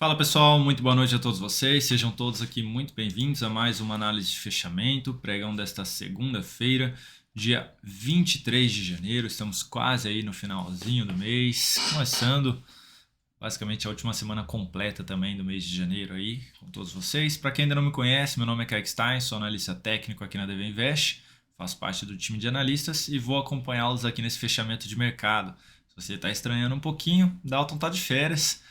Fala pessoal, muito boa noite a todos vocês, sejam todos aqui muito bem-vindos a mais uma análise de fechamento, pregão desta segunda-feira, dia 23 de janeiro, estamos quase aí no finalzinho do mês, começando basicamente a última semana completa também do mês de janeiro aí com todos vocês. Para quem ainda não me conhece, meu nome é Kaique Stein, sou analista técnico aqui na DV Invest, faço parte do time de analistas e vou acompanhá-los aqui nesse fechamento de mercado. Se você está estranhando um pouquinho, Dalton está de férias.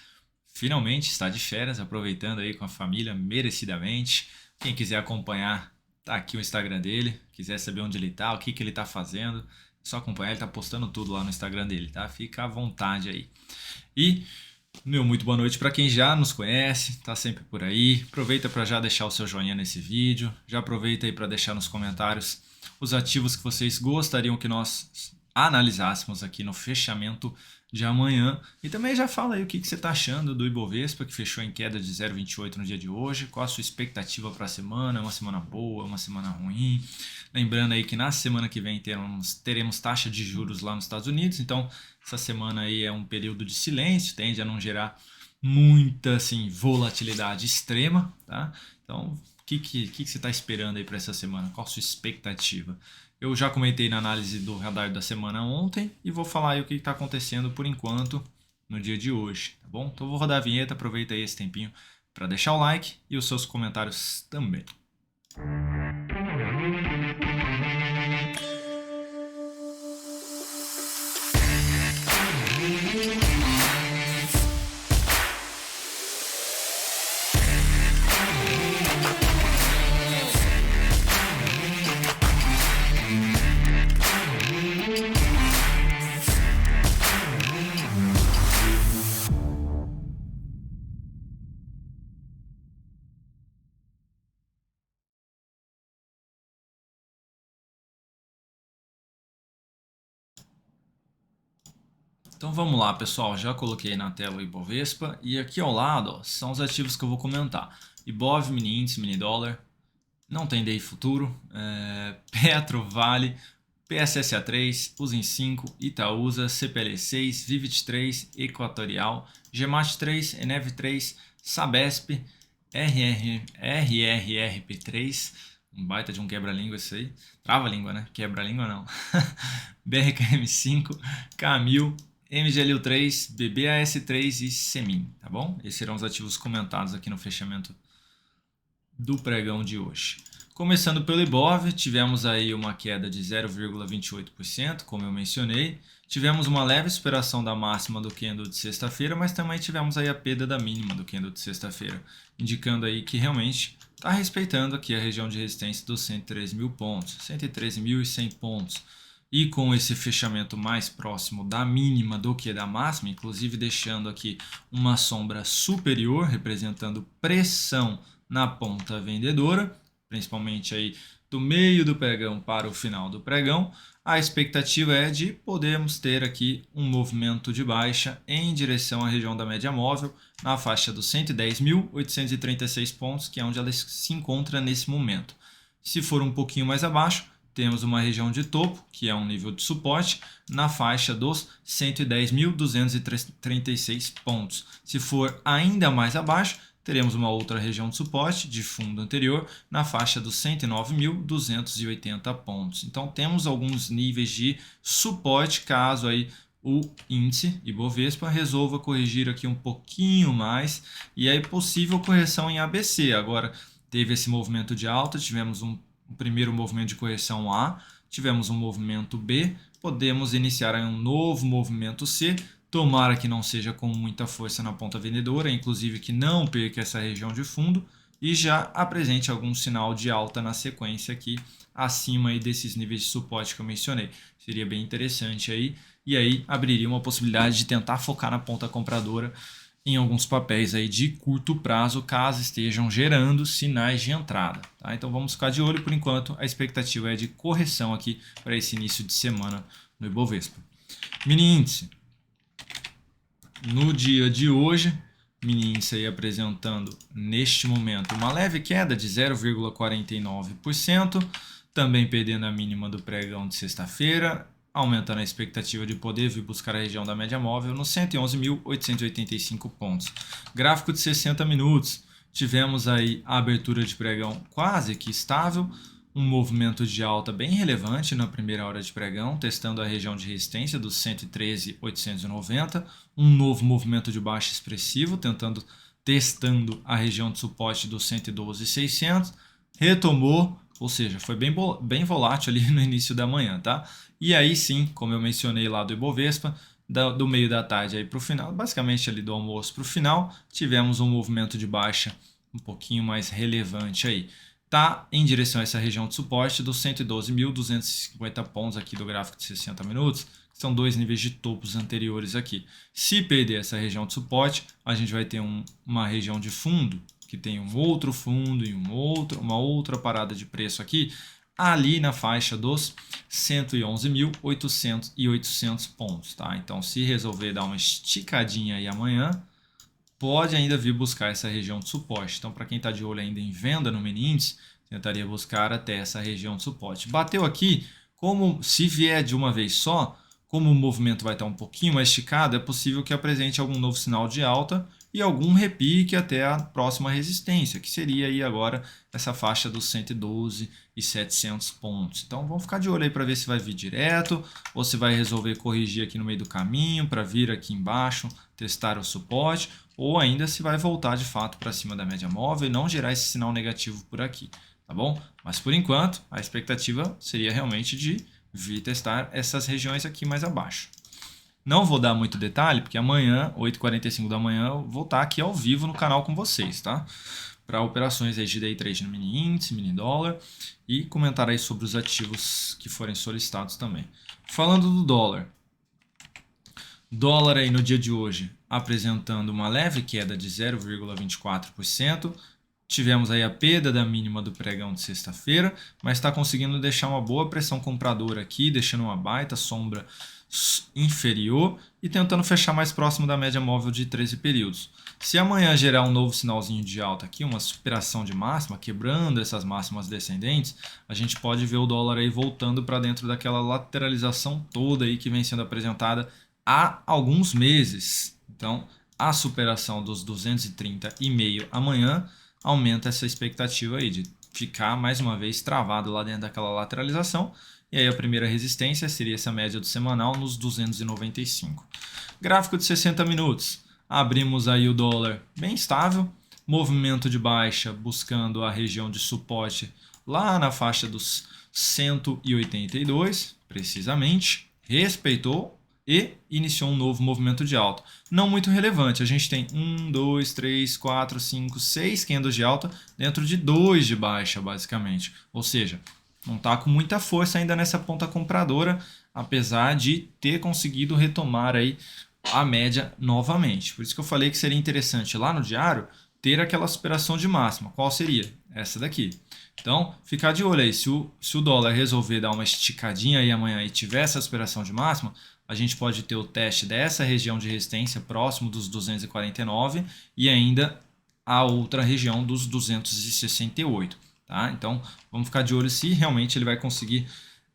Finalmente está de férias, aproveitando aí com a família merecidamente. Quem quiser acompanhar, tá aqui o Instagram dele. Quiser saber onde ele tá, o que ele tá fazendo, é só acompanhar, ele tá postando tudo lá no Instagram dele, tá? Fica à vontade aí. E muito boa noite para quem já nos conhece, tá sempre por aí. Aproveita para já deixar o seu joinha nesse vídeo. Já aproveita aí para deixar nos comentários os ativos que vocês gostariam que nós analisássemos aqui no fechamento de amanhã. E também já fala aí o que você está achando do Ibovespa, que fechou em queda de 0,28 no dia de hoje. Qual a sua expectativa para a semana? É uma semana boa? É uma semana ruim? Lembrando aí que na semana que vem teremos taxa de juros lá nos Estados Unidos. Então, essa semana aí é um período de silêncio, tende a não gerar muita assim, volatilidade extrema, tá? Então, o que você está esperando aí para essa semana? Qual a sua expectativa? Eu já comentei na análise do radar da semana ontem e vou falar aí o que está acontecendo por enquanto no dia de hoje, tá bom? Então vou rodar a vinheta, aproveita aí esse tempinho para deixar o like e os seus comentários também. Então vamos lá, pessoal, já coloquei na tela o Ibovespa e aqui ao lado ó, são os ativos que eu vou comentar. Ibov, mini índice, mini dólar, não tem DI futuro, Petro, Vale, PSSA3, Usim 5, Itaúsa, CPL6, Vivid 3, Equatorial, Gemat 3, Enev 3, Sabesp, RRRP3, um baita de um quebra-língua isso aí, trava-língua né, quebra-língua não, BRKM5, Camil, MGLU3, BBAS3 e Semin, tá bom? Esses serão os ativos comentados aqui no fechamento do pregão de hoje. Começando pelo Ibov, tivemos aí uma queda de 0,28%, como eu mencionei. Tivemos uma leve superação da máxima do candle de sexta-feira, mas também tivemos aí a perda da mínima do candle de sexta-feira, indicando aí que realmente está respeitando aqui a região de resistência dos 113 mil pontos, 113.100 pontos. E com esse fechamento mais próximo da mínima do que da máxima, inclusive deixando aqui uma sombra superior, representando pressão na ponta vendedora, principalmente aí do meio do pregão para o final do pregão, a expectativa é de podermos ter aqui um movimento de baixa em direção à região da média móvel, na faixa dos 110.836 pontos, que é onde ela se encontra nesse momento. Se for um pouquinho mais abaixo, temos uma região de topo, que é um nível de suporte, na faixa dos 110.236 pontos. Se for ainda mais abaixo, teremos uma outra região de suporte de fundo anterior na faixa dos 109.280 pontos. Então temos alguns níveis de suporte caso aí o índice Ibovespa resolva corrigir aqui um pouquinho mais e aí possível correção em ABC. Agora teve esse movimento de alta, tivemos um primeiro movimento de correção A, tivemos um movimento B, podemos iniciar um novo movimento C. Tomara que não seja com muita força na ponta vendedora, inclusive que não perca essa região de fundo e já apresente algum sinal de alta na sequência aqui acima aí desses níveis de suporte que eu mencionei. Seria bem interessante aí e aí abriria uma possibilidade de tentar focar na ponta compradora em alguns papéis aí de curto prazo, caso estejam gerando sinais de entrada. Tá? Então vamos ficar de olho por enquanto, a expectativa é de correção aqui para esse início de semana no Ibovespa. Mini índice. No dia de hoje, mini índice aí apresentando neste momento uma leve queda de 0,49%, também perdendo a mínima do pregão de sexta-feira, aumentando a expectativa de poder vir buscar a região da média móvel nos 111.885 pontos. Gráfico de 60 minutos, tivemos aí a abertura de pregão quase que estável, um movimento de alta bem relevante na primeira hora de pregão, testando a região de resistência dos 113.890, um novo movimento de baixa expressivo, testando a região de suporte dos 112.600, retomou, ou seja, foi bem volátil ali no início da manhã, tá? E aí sim, como eu mencionei lá do Ibovespa, do meio da tarde aí para o final, basicamente ali do almoço para o final, tivemos um movimento de baixa um pouquinho mais relevante aí. Tá em direção a essa região de suporte dos 112.250 pontos aqui do gráfico de 60 minutos, que são dois níveis de topos anteriores aqui. Se perder essa região de suporte, a gente vai ter uma região de fundo, que tem um outro fundo e uma outra parada de preço aqui, ali na faixa dos 111.800 pontos, tá? Então, se resolver dar uma esticadinha aí amanhã, pode ainda vir buscar essa região de suporte. Então, para quem está de olho ainda em venda no mini índice, tentaria buscar até essa região de suporte. Bateu aqui, como se vier de uma vez só, como o movimento vai estar um pouquinho mais esticado, é possível que apresente algum novo sinal de alta e algum repique até a próxima resistência, que seria aí agora essa faixa dos 112.700 pontos. Então vamos ficar de olho aí para ver se vai vir direto ou se vai resolver corrigir aqui no meio do caminho para vir aqui embaixo, testar o suporte, ou ainda se vai voltar de fato para cima da média móvel e não gerar esse sinal negativo por aqui, tá bom? Mas por enquanto a expectativa seria realmente de vir testar essas regiões aqui mais abaixo. Não vou dar muito detalhe, porque amanhã, 8h45 da manhã, eu vou estar aqui ao vivo no canal com vocês, tá? Para operações aí de day trade no mini índice, mini dólar e comentar aí sobre os ativos que forem solicitados também. Falando do dólar. Dólar aí no dia de hoje apresentando uma leve queda de 0,24%. Tivemos aí a perda da mínima do pregão de sexta-feira, mas está conseguindo deixar uma boa pressão compradora aqui, deixando uma baita sombra inferior e tentando fechar mais próximo da média móvel de 13 períodos. Se amanhã gerar um novo sinalzinho de alta aqui, uma superação de máxima, quebrando essas máximas descendentes, a gente pode ver o dólar aí voltando para dentro daquela lateralização toda aí que vem sendo apresentada há alguns meses. Então, a superação dos 230,5 amanhã aumenta essa expectativa aí de ficar mais uma vez travado lá dentro daquela lateralização. E aí a primeira resistência seria essa média do semanal nos 295. Gráfico de 60 minutos. Abrimos aí o dólar bem estável, movimento de baixa buscando a região de suporte lá na faixa dos 182, precisamente, respeitou e iniciou um novo movimento de alta. Não muito relevante, a gente tem 1, 2, 3, 4, 5, 6 candles de alta dentro de 2 de baixa, basicamente. Ou seja, não está com muita força ainda nessa ponta compradora, apesar de ter conseguido retomar aí a média novamente. Por isso que eu falei que seria interessante lá no diário ter aquela superação de máxima. Qual seria? Essa daqui. Então, ficar de olho aí. Se o dólar resolver dar uma esticadinha aí amanhã e tiver essa superação de máxima, a gente pode ter o teste dessa região de resistência próximo dos 249 e ainda a outra região dos 268. Tá? Então, vamos ficar de olho se realmente ele vai conseguir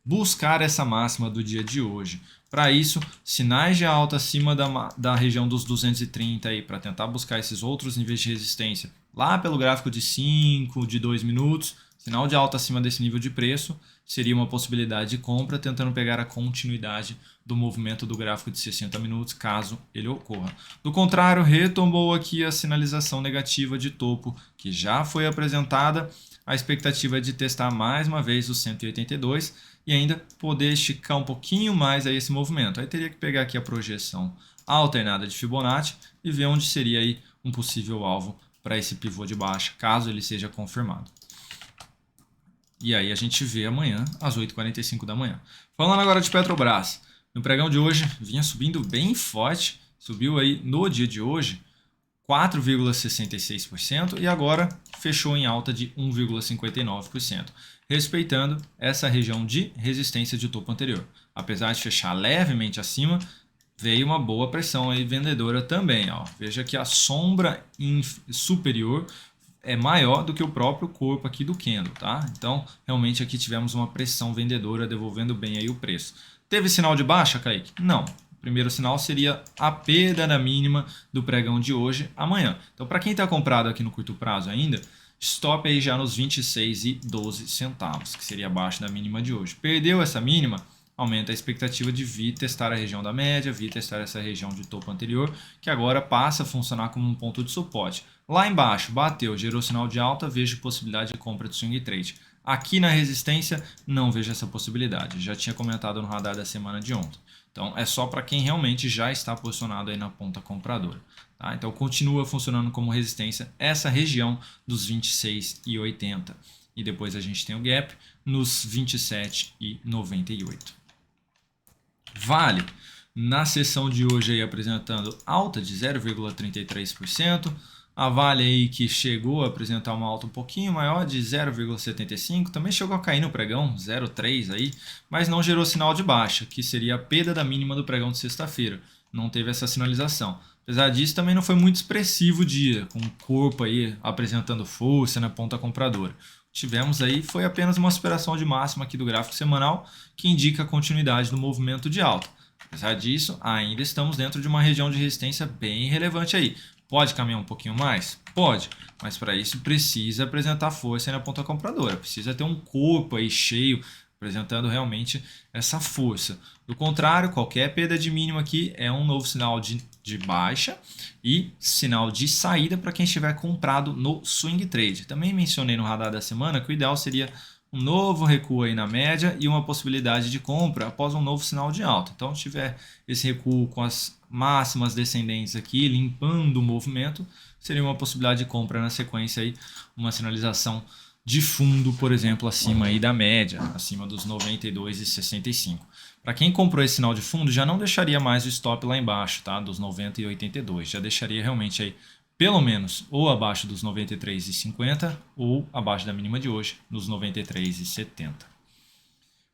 buscar essa máxima do dia de hoje. Para isso, sinais de alta acima da região dos 230 aí para tentar buscar esses outros níveis de resistência lá pelo gráfico de 5, de 2 minutos, sinal de alta acima desse nível de preço seria uma possibilidade de compra, tentando pegar a continuidade do movimento do gráfico de 60 minutos, caso ele ocorra. Do contrário, retomou aqui a sinalização negativa de topo que já foi apresentada. A expectativa é de testar mais uma vez os 182 e ainda poder esticar um pouquinho mais aí esse movimento. Aí teria que pegar aqui a projeção alternada de Fibonacci e ver onde seria aí um possível alvo para esse pivô de baixa, caso ele seja confirmado. E aí a gente vê amanhã às 8h45 da manhã. Falando agora de Petrobras. No pregão de hoje vinha subindo bem forte, subiu aí no dia de hoje 4,66% e agora fechou em alta de 1,59%, respeitando essa região de resistência de topo anterior. Apesar de fechar levemente acima, veio uma boa pressão aí vendedora também. Ó. Veja que a sombra superior é maior do que o próprio corpo aqui do candle, tá? Então, realmente aqui tivemos uma pressão vendedora devolvendo bem aí o preço. Teve sinal de baixa, Kaique? Não. O primeiro sinal seria a perda da mínima do pregão de hoje, amanhã. Então, para quem está comprado aqui no curto prazo ainda, stop aí já nos 26,12 centavos, que seria abaixo da mínima de hoje. Perdeu essa mínima, aumenta a expectativa de vir testar a região da média, vir testar essa região de topo anterior, que agora passa a funcionar como um ponto de suporte. Lá embaixo, bateu, gerou sinal de alta, vejo possibilidade de compra de swing trade. Aqui na resistência, não vejo essa possibilidade. Já tinha comentado no radar da semana de ontem. Então, é só para quem realmente já está posicionado aí na ponta compradora. Tá? Então, continua funcionando como resistência essa região dos 26,80. E depois a gente tem o gap nos 27,98. Vale, na sessão de hoje aí apresentando alta de 0,33%. A Vale aí que chegou a apresentar uma alta um pouquinho maior de 0,75, também chegou a cair no pregão, 0,3 aí, mas não gerou sinal de baixa, que seria a perda da mínima do pregão de sexta-feira. Não teve essa sinalização. Apesar disso, também não foi muito expressivo o dia, com o corpo aí apresentando força na ponta compradora. Tivemos aí, foi apenas uma superação de máxima aqui do gráfico semanal, que indica a continuidade do movimento de alta. Apesar disso, ainda estamos dentro de uma região de resistência bem relevante aí. Pode caminhar um pouquinho mais? Pode, mas para isso precisa apresentar força aí na ponta compradora. Precisa ter um corpo aí cheio, apresentando realmente essa força. Do contrário, qualquer perda de mínima aqui é um novo sinal de baixa e sinal de saída para quem estiver comprado no swing trade. Também mencionei no radar da semana que o ideal seria um novo recuo aí na média e uma possibilidade de compra após um novo sinal de alta. Então, se tiver esse recuo com as máximas descendentes aqui, limpando o movimento, seria uma possibilidade de compra na sequência aí, uma sinalização de fundo, por exemplo, acima aí da média, acima dos 92,65. Para quem comprou esse sinal de fundo, já não deixaria mais o stop lá embaixo, tá? Dos 90,82. Já deixaria realmente aí pelo menos ou abaixo dos 93,50 ou abaixo da mínima de hoje, nos 93,70.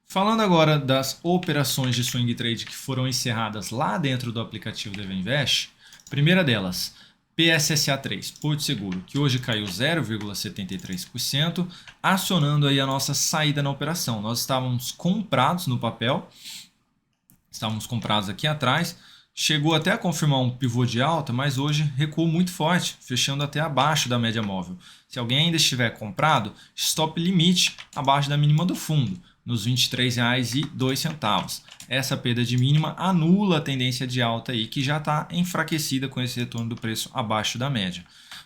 Falando agora das operações de swing trade que foram encerradas lá dentro do aplicativo do Invest, primeira delas, PSSA3, Porto Seguro, que hoje caiu 0,73%, acionando aí a nossa saída na operação. Nós estávamos comprados no papel, estávamos comprados aqui atrás, chegou até a confirmar um pivô de alta, mas hoje recuou muito forte, fechando até abaixo da média móvel. Se alguém ainda estiver comprado, stop limite abaixo da mínima do fundo, nos R$ 23,02. Essa perda de mínima anula a tendência de alta aí, que já está enfraquecida com esse retorno do preço abaixo da média.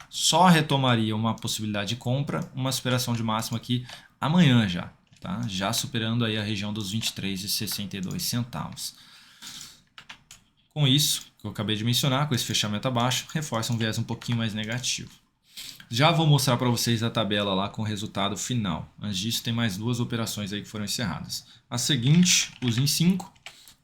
Só retomaria uma possibilidade de compra, uma superação de máxima aqui amanhã já, tá? Já superando aí a região dos R$ 23,62. Com isso, que eu acabei de mencionar, com esse fechamento abaixo, reforça um viés um pouquinho mais negativo. Já vou mostrar para vocês a tabela lá com o resultado final. Antes disso, tem mais duas operações aí que foram encerradas. A seguinte, o ZIN 5,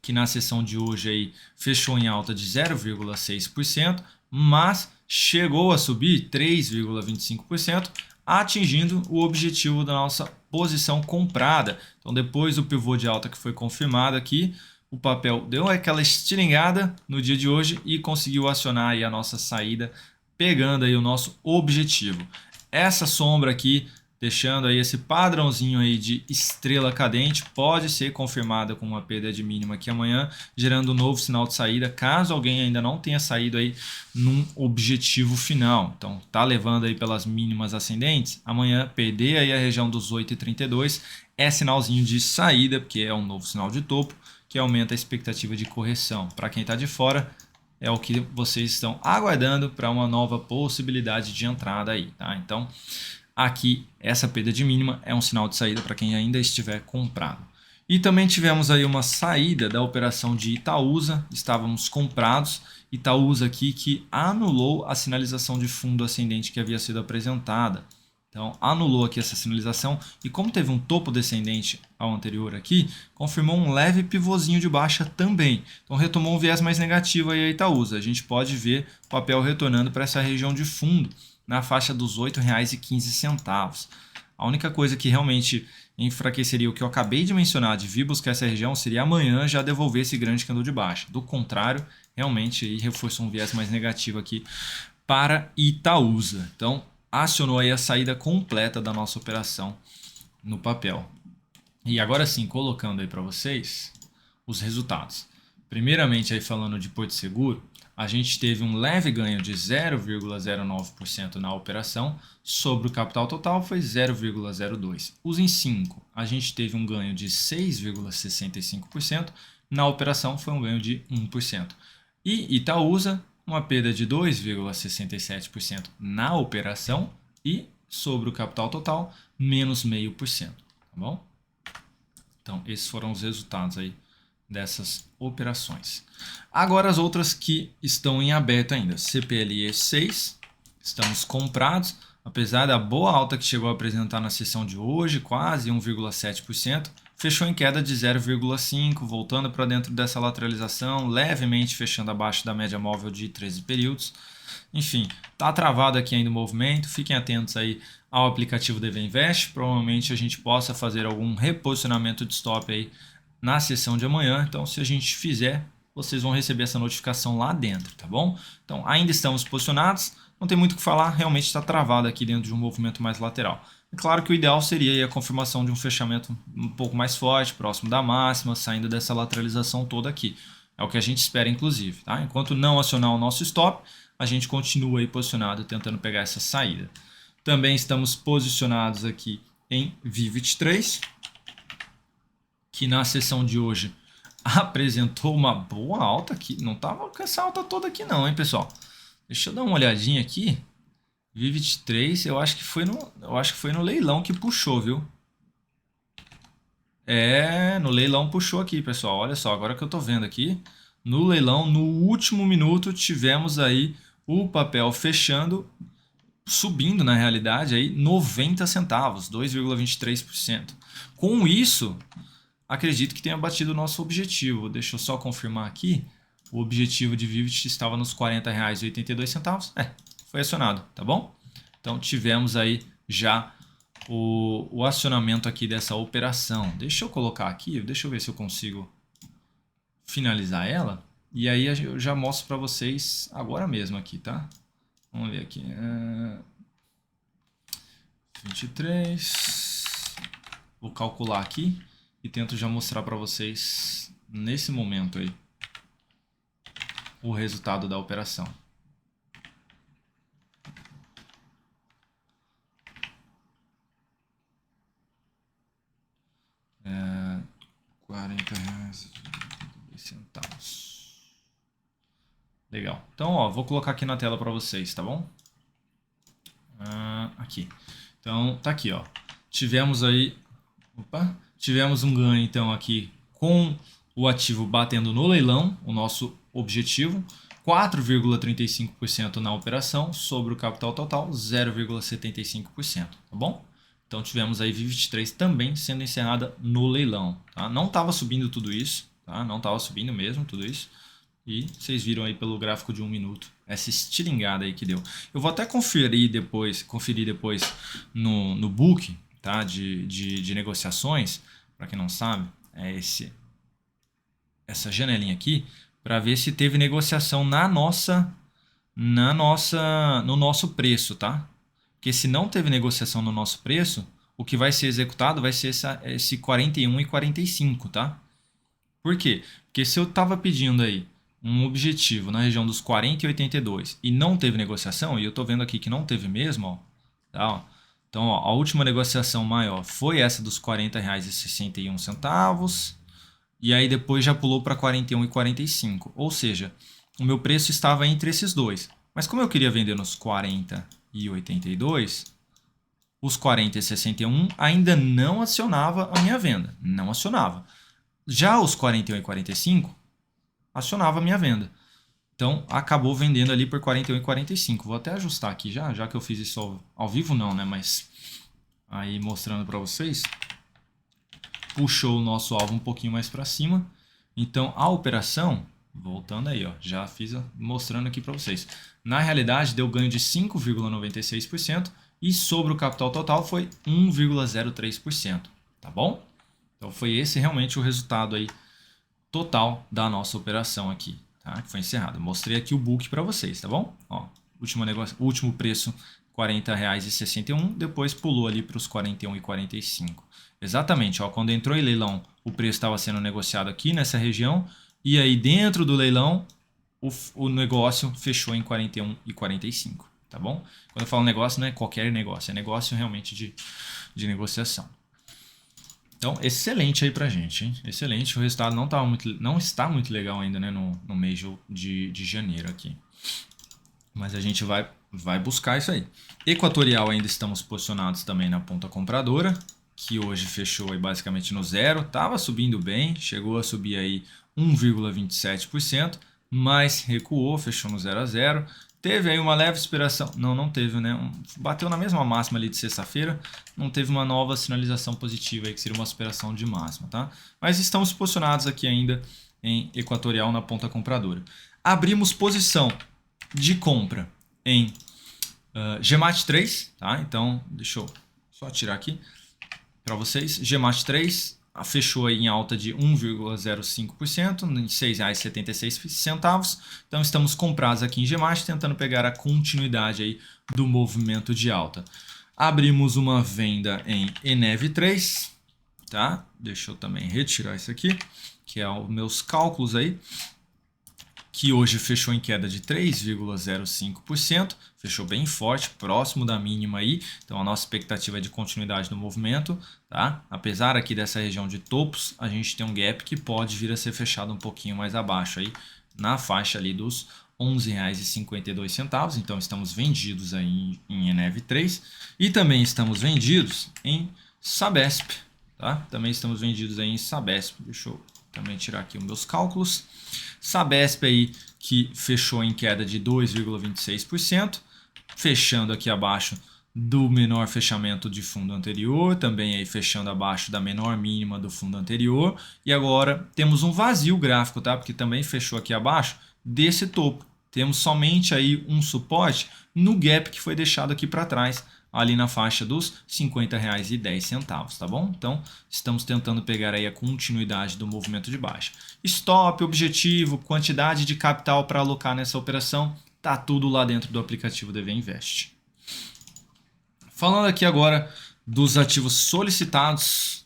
que na sessão de hoje aí fechou em alta de 0,6%, mas chegou a subir 3,25%, atingindo o objetivo da nossa posição comprada. Então, depois do pivô de alta que foi confirmado aqui, o papel deu aquela estilingada no dia de hoje e conseguiu acionar aí a nossa saída, pegando aí o nosso objetivo. Essa sombra aqui, deixando aí esse padrãozinho aí de estrela cadente, pode ser confirmada com uma perda de mínima aqui amanhã, gerando um novo sinal de saída, caso alguém ainda não tenha saído aí num objetivo final. Então, tá levando aí pelas mínimas ascendentes, amanhã perder aí a região dos 8,32 é sinalzinho de saída, porque é um novo sinal de topo, que aumenta a expectativa de correção. Para quem está de fora, é o que vocês estão aguardando para uma nova possibilidade de entrada aí, tá? Então, aqui, essa perda de mínima é um sinal de saída para quem ainda estiver comprado. E também tivemos aí uma saída da operação de Itaúsa, estávamos comprados, Itaúsa aqui que anulou a sinalização de fundo ascendente que havia sido apresentada. Então, anulou aqui essa sinalização e como teve um topo descendente ao anterior aqui, confirmou um leve pivôzinho de baixa também. Então, retomou um viés mais negativo aí a Itaúsa. A gente pode ver o papel retornando para essa região de fundo, na faixa dos R$ 8,15. A única coisa que realmente enfraqueceria o que eu acabei de mencionar, de vir buscar essa região, seria amanhã já devolver esse grande candle de baixa. Do contrário, realmente aí reforçou um viés mais negativo aqui para Itaúsa. Então, acionou aí a saída completa da nossa operação no papel. E agora sim, colocando aí para vocês os resultados. Primeiramente, aí falando de Porto Seguro, a gente teve um leve ganho de 0,09% na operação, sobre o capital total foi 0,02%. Os em 5, a gente teve um ganho de 6,65%, na operação foi um ganho de 1%. E Itaúsa, uma perda de 2,67% na operação e sobre o capital total, menos 0,5%. Tá bom? Então, esses foram os resultados aí dessas operações. Agora as outras que estão em aberto ainda. CPLE 6, estamos comprados, apesar da boa alta que chegou a apresentar na sessão de hoje, quase 1,7%, fechou em queda de 0,5%, voltando para dentro dessa lateralização, levemente fechando abaixo da média móvel de 13 períodos. Enfim, está travado aqui ainda o movimento, fiquem atentos aí ao aplicativo DV Invest, provavelmente a gente possa fazer algum reposicionamento de stop aí na sessão de amanhã, então se a gente fizer, vocês vão receber essa notificação lá dentro, tá bom? Então ainda estamos posicionados, não tem muito o que falar, realmente está travado aqui dentro de um movimento mais lateral. É claro que o ideal seria a confirmação de um fechamento um pouco mais forte, próximo da máxima, saindo dessa lateralização toda aqui. É o que a gente espera inclusive, tá? Enquanto não acionar o nosso stop, a gente continua aí posicionado tentando pegar essa saída. Também estamos posicionados aqui em VIVIT3, que na sessão de hoje apresentou uma boa alta aqui. Não estava com essa alta toda aqui não, hein, pessoal? Deixa eu dar uma olhadinha aqui. VIVIT3, eu acho que foi no leilão que puxou, viu? No leilão puxou aqui, pessoal. Olha só, agora que eu tô vendo aqui, no leilão, no último minuto, tivemos aí o papel fechando, subindo na realidade aí 90 centavos, 2,23%. Com isso, acredito que tenha batido o nosso objetivo. Deixa eu só confirmar aqui. O objetivo de Vivit estava nos R$ 40,82. Foi acionado, tá bom? Então tivemos aí já o acionamento aqui dessa operação. Deixa eu colocar aqui, deixa eu ver se eu consigo finalizar ela. E aí eu já mostro para vocês agora mesmo aqui, tá? Vamos ver aqui. 23. Vou calcular aqui e tento já mostrar para vocês nesse momento aí o resultado da operação. R$40,82. Legal. Então, ó, vou colocar aqui na tela para vocês, tá bom? Aqui. Então, tá aqui, ó. Tivemos aí, tivemos um ganho então aqui com o ativo batendo no leilão, o nosso objetivo, 4,35% na operação sobre o capital total, 0,75%, tá bom? Então tivemos aí VIVIT3 também sendo encerrada no leilão, tá? Não estava subindo tudo isso, tá? Não estava subindo mesmo tudo isso. E vocês viram aí pelo gráfico de 1 minuto essa estilingada aí que deu. Eu vou até conferir depois no book, tá? de negociações, para quem não sabe, é essa janelinha aqui, para ver se teve negociação no nosso preço, tá? Porque se não teve negociação no nosso preço, o que vai ser executado vai ser esse 41,45, tá? Por quê? Porque se eu estava pedindo aí um objetivo na região dos 40,82 e não teve negociação, e eu estou vendo aqui que não teve mesmo, ó, tá, ó. Então, ó, a última negociação maior foi essa dos R$ 40,61, e aí depois já pulou para 41,45, ou seja, o meu preço estava entre esses dois. Mas como eu queria vender nos 40,82, os 40,61 ainda não acionava a minha venda, não acionava. Já os 41,45 acionava a minha venda. Então acabou vendendo ali por 41,45. Vou até ajustar aqui já que eu fiz isso ao vivo não, né? Mas aí mostrando para vocês, puxou o nosso alvo um pouquinho mais para cima. Então a operação, voltando aí, ó, já fiz mostrando aqui para vocês. Na realidade deu ganho de 5,96% e sobre o capital total foi 1,03%, tá bom? Então foi esse realmente o resultado aí total da nossa operação aqui, tá? Que foi encerrado. Mostrei aqui o book para vocês, tá bom? Ó, último preço R$40,61, depois pulou ali para os R$41,45. Exatamente, ó, quando entrou em leilão, o preço estava sendo negociado aqui nessa região, e aí dentro do leilão, o negócio fechou em R$41,45, tá bom? Quando eu falo negócio, não é qualquer negócio, é negócio realmente de negociação. Então, excelente aí pra gente, hein? Excelente, o resultado não está muito legal ainda, né, no mês de janeiro aqui. Mas a gente vai buscar isso aí. Equatorial ainda estamos posicionados também na ponta compradora, que hoje fechou aí basicamente no zero. Estava subindo bem, chegou a subir aí 1,27%, mas recuou, fechou no 0 a 0. Teve aí uma leve inspiração, não teve, né? Bateu na mesma máxima ali de sexta-feira, não teve uma nova sinalização positiva aí, que seria uma superação de máxima, tá? Mas estamos posicionados aqui ainda em Equatorial na ponta compradora. Abrimos posição de compra em GMAT 3, tá? Então, deixa eu só tirar aqui para vocês. GMAT 3 fechou aí em alta de 1,05%, em R$ 6,76. Então estamos comprados aqui em GMAT, tentando pegar a continuidade aí do movimento de alta. Abrimos uma venda em ENEV 3, tá? Deixa eu também retirar isso aqui, que é os meus cálculos aí, que hoje fechou em queda de 3,05%, fechou bem forte, próximo da mínima aí, então a nossa expectativa é de continuidade do movimento, tá? Apesar aqui dessa região de topos, a gente tem um gap que pode vir a ser fechado um pouquinho mais abaixo aí, na faixa ali dos R$ 11,52, então estamos vendidos aí em ENEV 3 e também estamos vendidos em Sabesp, tá? Também estamos vendidos aí em Sabesp, deixa eu também tirar aqui os meus cálculos. Sabesp aí que fechou em queda de 2,26%, fechando aqui abaixo do menor fechamento de fundo anterior, também aí fechando abaixo da menor mínima do fundo anterior, e agora temos um vazio gráfico, tá? Porque também fechou aqui abaixo desse topo. Temos somente aí um suporte no gap que foi deixado aqui para trás, ali na faixa dos R$ 50,10, tá bom? Então, estamos tentando pegar aí a continuidade do movimento de baixa. Stop, objetivo, quantidade de capital para alocar nessa operação, tá tudo lá dentro do aplicativo DV Invest. Falando aqui agora dos ativos solicitados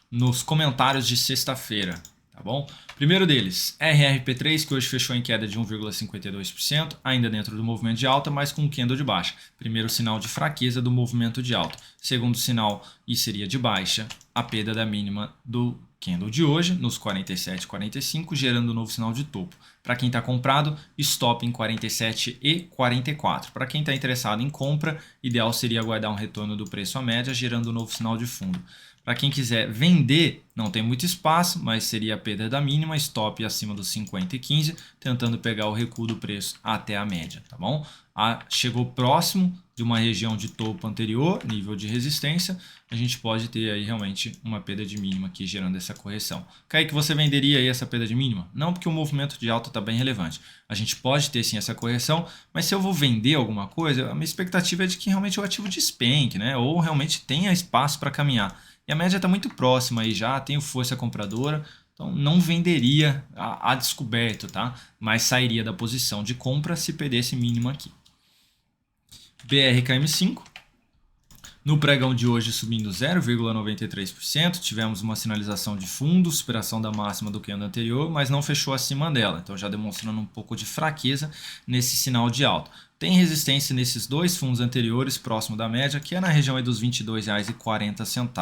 nos comentários de sexta-feira, tá bom? Primeiro deles, RRP3, que hoje fechou em queda de 1,52%, ainda dentro do movimento de alta, mas com candle de baixa. Primeiro sinal de fraqueza do movimento de alta. Segundo sinal, e seria de baixa, a perda da mínima do candle de hoje, nos 47,45, gerando um novo sinal de topo. Para quem está comprado, stop em 47,44. Para quem está interessado em compra, ideal seria aguardar um retorno do preço à média, gerando um novo sinal de fundo. Para quem quiser vender, não tem muito espaço, mas seria a perda da mínima, stop acima dos 50,15, tentando pegar o recuo do preço até a média, tá bom? Chegou próximo de uma região de topo anterior, nível de resistência, a gente pode ter aí realmente uma perda de mínima aqui gerando essa correção. Kaique, você venderia aí essa perda de mínima? Não, porque o movimento de alta está bem relevante. A gente pode ter sim essa correção, mas se eu vou vender alguma coisa, a minha expectativa é de que realmente o ativo despenque, né? Ou realmente tenha espaço para caminhar. E a média está muito próxima aí já, tenho força compradora, então não venderia a descoberto, tá? Mas sairia da posição de compra se perdesse mínimo aqui. BRKM5, no pregão de hoje subindo 0,93%, tivemos uma sinalização de fundo, superação da máxima do candle anterior, mas não fechou acima dela, então já demonstrando um pouco de fraqueza nesse sinal de alta. Tem resistência nesses dois fundos anteriores, próximo da média, que é na região aí dos R$ 22,40.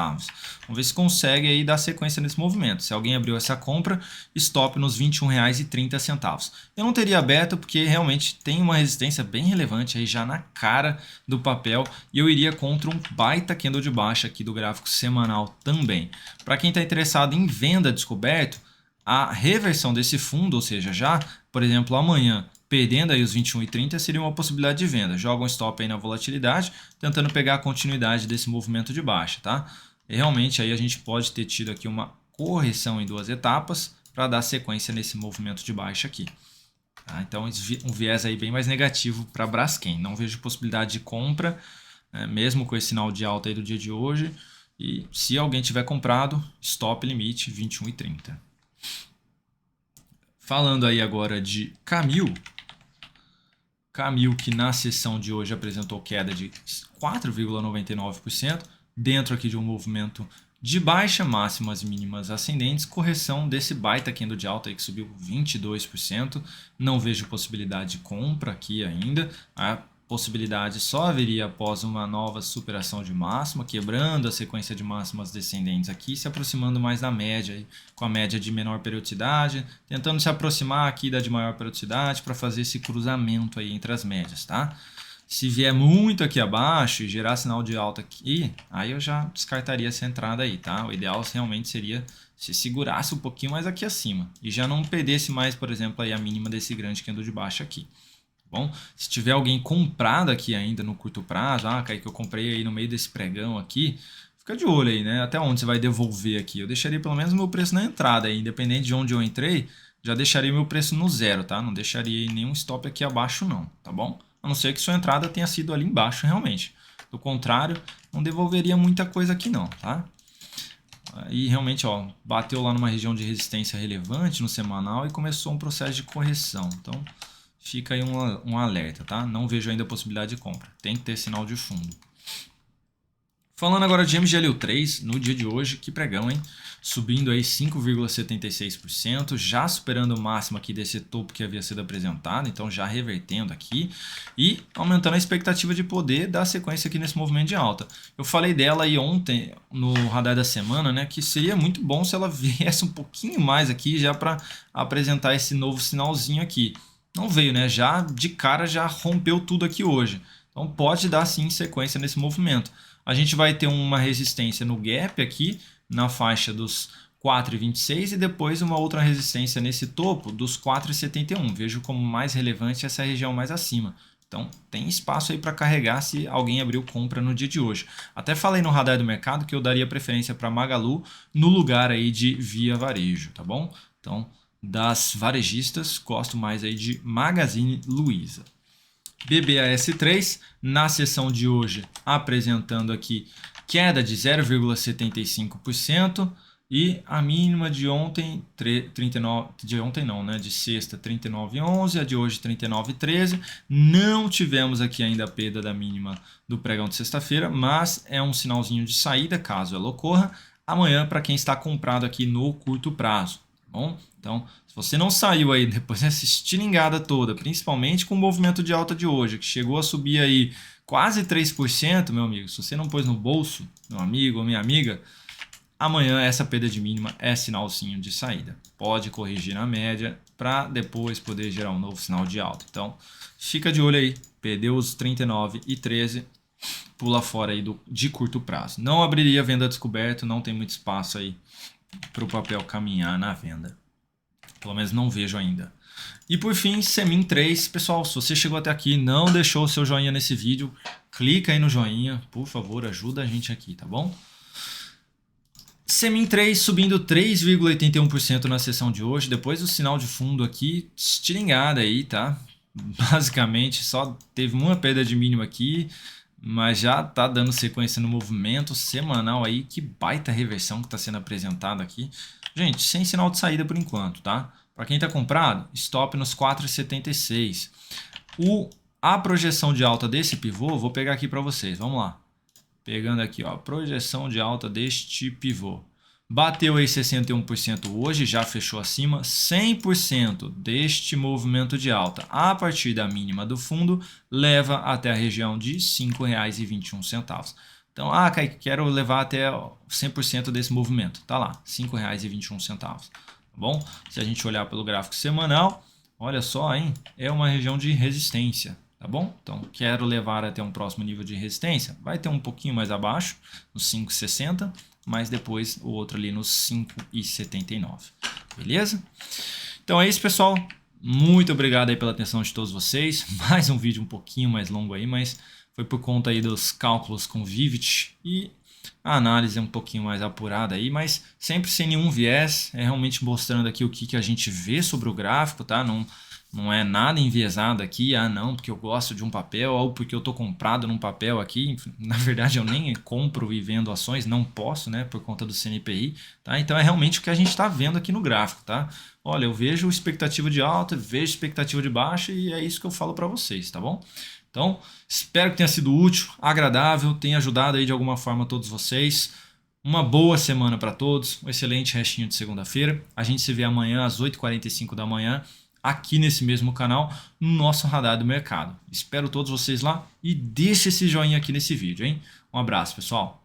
Vamos ver se consegue aí dar sequência nesse movimento. Se alguém abriu essa compra, stop nos R$ 21,30. Eu não teria aberto porque realmente tem uma resistência bem relevante aí já na cara do papel e eu iria contra um baita candle de baixa aqui do gráfico semanal também. Para quem está interessado em venda descoberto, a reversão desse fundo, ou seja, já, por exemplo, amanhã, perdendo aí os 21,30 seria uma possibilidade de venda. Joga um stop aí na volatilidade, tentando pegar a continuidade desse movimento de baixa, tá? E realmente aí a gente pode ter tido aqui uma correção em duas etapas para dar sequência nesse movimento de baixa aqui. Tá? Então um viés aí bem mais negativo para Braskem. Não vejo possibilidade de compra, né, mesmo com esse sinal de alta aí do dia de hoje. E se alguém tiver comprado, stop limite 21,30. Falando aí agora de Camil Camil, que na sessão de hoje apresentou queda de 4,99%, dentro aqui de um movimento de baixa, máximas e mínimas ascendentes, correção desse baita candle de alta aí que subiu 22%. Não vejo possibilidade de compra aqui ainda. A possibilidade só haveria após uma nova superação de máxima, quebrando a sequência de máximas descendentes aqui, se aproximando mais da média, aí, com a média de menor periodicidade, tentando se aproximar aqui da de maior periodicidade para fazer esse cruzamento aí entre as médias, tá? Se vier muito aqui abaixo e gerar sinal de alta aqui, aí eu já descartaria essa entrada aí, tá? O ideal realmente seria se segurasse um pouquinho mais aqui acima e já não perdesse mais, por exemplo, aí a mínima desse grande candle de baixo aqui. Bom, se tiver alguém comprado aqui ainda no curto prazo, Kaique, que eu comprei aí no meio desse pregão aqui, fica de olho aí, né? Até onde você vai devolver aqui? Eu deixaria pelo menos o meu preço na entrada aí, independente de onde eu entrei, já deixaria meu preço no zero, tá? Não deixaria nenhum stop aqui abaixo não, tá bom? A não ser que sua entrada tenha sido ali embaixo realmente. Do contrário, não devolveria muita coisa aqui não, tá? E realmente, ó, bateu lá numa região de resistência relevante no semanal e começou um processo de correção. Então, fica aí um alerta, tá? Não vejo ainda a possibilidade de compra. Tem que ter sinal de fundo. Falando agora de MGLU3, no dia de hoje, que pregão, hein? Subindo aí 5,76%, já superando o máximo aqui desse topo que havia sido apresentado, então já revertendo aqui e aumentando a expectativa de poder dar sequência aqui nesse movimento de alta. Eu falei dela aí ontem no radar da semana, né, que seria muito bom se ela viesse um pouquinho mais aqui já para apresentar esse novo sinalzinho aqui. Não veio, né? Já de cara já rompeu tudo aqui hoje. Então pode dar sim sequência nesse movimento. A gente vai ter uma resistência no gap aqui, na faixa dos 4,26 e depois uma outra resistência nesse topo dos 4,71. Vejo como mais relevante essa região mais acima. Então tem espaço aí para carregar se alguém abriu compra no dia de hoje. Até falei no radar do mercado que eu daria preferência para Magalu no lugar aí de Via Varejo, tá bom? Então das varejistas gosto mais aí de Magazine Luiza. BBAS3 na sessão de hoje apresentando aqui queda de 0,75% e a mínima de ontem, 39, de ontem não, né? De sexta 39,11, a de hoje 39,13. Não tivemos aqui ainda a perda da mínima do pregão de sexta-feira, mas é um sinalzinho de saída caso ela ocorra amanhã para quem está comprado aqui no curto prazo, tá bom? Então, se você não saiu aí depois dessa estilingada toda, principalmente com o movimento de alta de hoje, que chegou a subir aí quase 3%, meu amigo, se você não pôs no bolso, meu amigo ou minha amiga, amanhã essa perda de mínima é sinalzinho de saída. Pode corrigir na média para depois poder gerar um novo sinal de alta. Então, fica de olho aí, perdeu os 39,13, pula fora aí de curto prazo. Não abriria venda descoberto, não tem muito espaço aí para o papel caminhar na venda. Pelo menos não vejo ainda. E por fim, Semin 3. Pessoal, se você chegou até aqui e não deixou o seu joinha nesse vídeo, clica aí no joinha, por favor, ajuda a gente aqui, tá bom? Semin 3 subindo 3,81% na sessão de hoje, depois do sinal de fundo aqui, estilingada aí, tá? Basicamente, só teve uma perda de mínima aqui, mas já tá dando sequência no movimento semanal aí. Que baita reversão que está sendo apresentada aqui. Gente, sem sinal de saída por enquanto, tá? Para quem está comprado, stop nos 4,76. A projeção de alta desse pivô, vou pegar aqui para vocês, vamos lá. Pegando aqui, ó, projeção de alta deste pivô. Bateu aí 61% hoje, já fechou acima. 100% deste movimento de alta a partir da mínima do fundo leva até a região de R$ 5,21. Então, Kaique, quero levar até 100% desse movimento. Tá lá, R$ 5,21. Tá bom? Se a gente olhar pelo gráfico semanal, olha só, hein? É uma região de resistência. Tá bom? Então, quero levar até um próximo nível de resistência. Vai ter um pouquinho mais abaixo, nos 5,60, mas depois o outro ali nos 5,79. Beleza? Então é isso, pessoal. Muito obrigado aí pela atenção de todos vocês. Mais um vídeo um pouquinho mais longo aí, mas foi por conta aí dos cálculos com Vivit e a análise é um pouquinho mais apurada aí, mas sempre sem nenhum viés. É realmente mostrando aqui o que a gente vê sobre o gráfico, tá? Não é nada enviesado aqui, não, porque eu gosto de um papel ou porque eu estou comprado num papel aqui. Na verdade, eu nem compro e vendo ações, não posso, né, por conta do CNPI, tá? Então é realmente o que a gente está vendo aqui no gráfico, tá? Olha, eu vejo expectativa de alta, vejo expectativa de baixa e é isso que eu falo para vocês, tá bom? Então, espero que tenha sido útil, agradável, tenha ajudado aí de alguma forma todos vocês. Uma boa semana para todos, um excelente restinho de segunda-feira. A gente se vê amanhã às 8h45 da manhã, aqui nesse mesmo canal, no nosso Radar do Mercado. Espero todos vocês lá e deixe esse joinha aqui nesse vídeo, hein? Um abraço, pessoal!